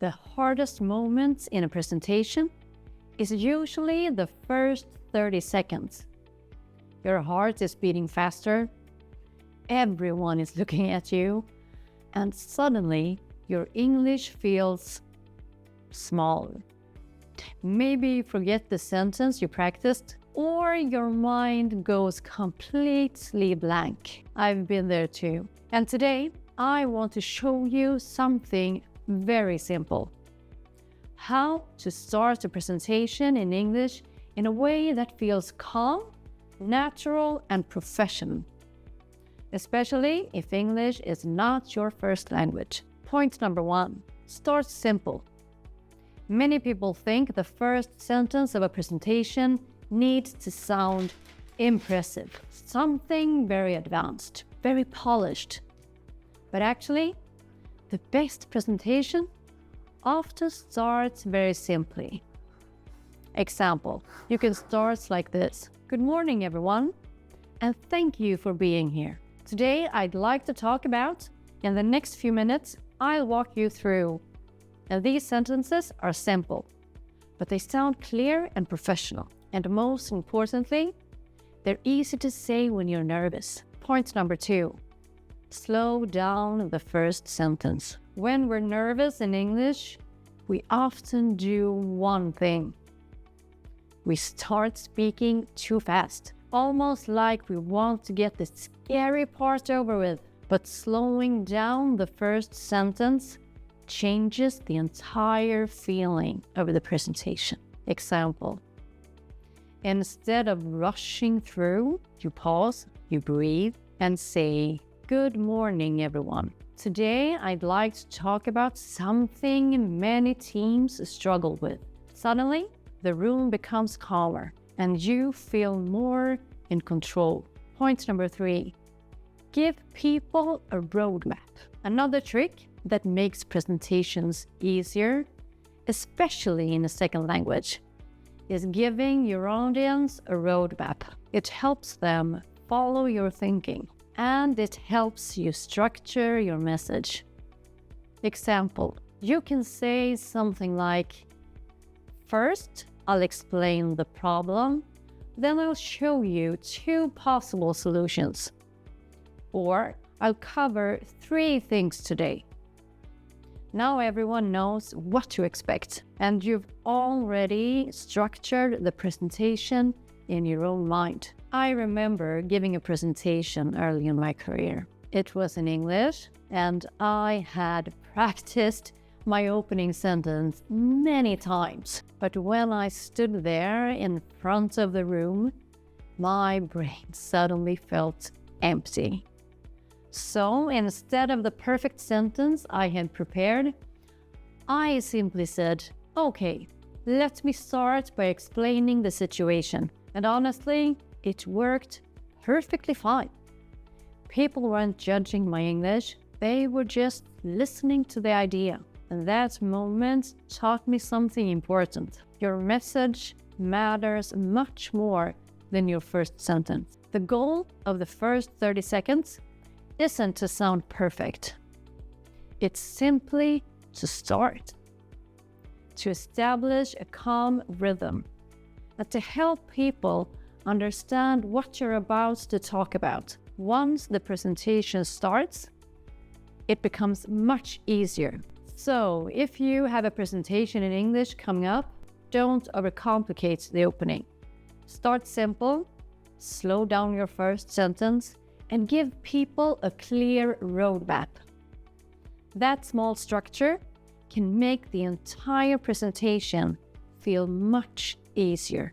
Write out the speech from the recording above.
The hardest moments in a presentation is usually the first 30 seconds. Your heart is beating faster, everyone is looking at you, and suddenly your English feels small. Maybe you forget the sentence you practiced, or your mind goes completely blank. I've been there too. And today, I want to show you something very simple. How to start a presentation in English in a way that feels calm, natural, and professional. Especially if English is not your first language. Point number 1, start simple. Many people think the first sentence of a presentation needs to sound impressive, something very advanced, very polished. But actually, the best presentation often starts very simply. Example, you can start like this. Good morning, everyone, and thank you for being here. Today, I'd like to talk about, in the next few minutes, I'll walk you through. And these sentences are simple, but they sound clear and professional. And most importantly, they're easy to say when you're nervous. Point number 2, slow down the first sentence. When we're nervous in English, we often do one thing. We start speaking too fast, almost like we want to get the scary part over with. But slowing down the first sentence changes the entire feeling of the presentation. Example, instead of rushing through, you pause, you breathe, and say, good morning, everyone. Today, I'd like to talk about something many teams struggle with. Suddenly, the room becomes calmer, and you feel more in control. Point number 3, give people a roadmap. Another trick that makes presentations easier, especially in a second language, is giving your audience a roadmap. It helps them follow your thinking, and it helps you structure your message. Example, you can say something like, first, I'll explain the problem, then I'll show you 2 possible solutions. Or, I'll cover 3 things today. Now everyone knows what to expect, and you've already structured the presentation in your own mind. I remember giving a presentation early in my career. It was in English, and I had practiced my opening sentence many times. But when I stood there in front of the room, my brain suddenly felt empty. So instead of the perfect sentence I had prepared, I simply said, okay, let me start by explaining the situation. And honestly, it worked perfectly fine. People weren't judging my English, they were just listening to the idea. And that moment taught me something important. Your message matters much more than your first sentence. The goal of the first 30 seconds isn't to sound perfect. It's simply to start, to establish a calm rhythm, and to help people understand what you're about to talk about. Once the presentation starts, it becomes much easier. So, if you have a presentation in English coming up, don't overcomplicate the opening. Start simple, slow down your first sentence, and give people a clear roadmap. That small structure can make the entire presentation feel much easier.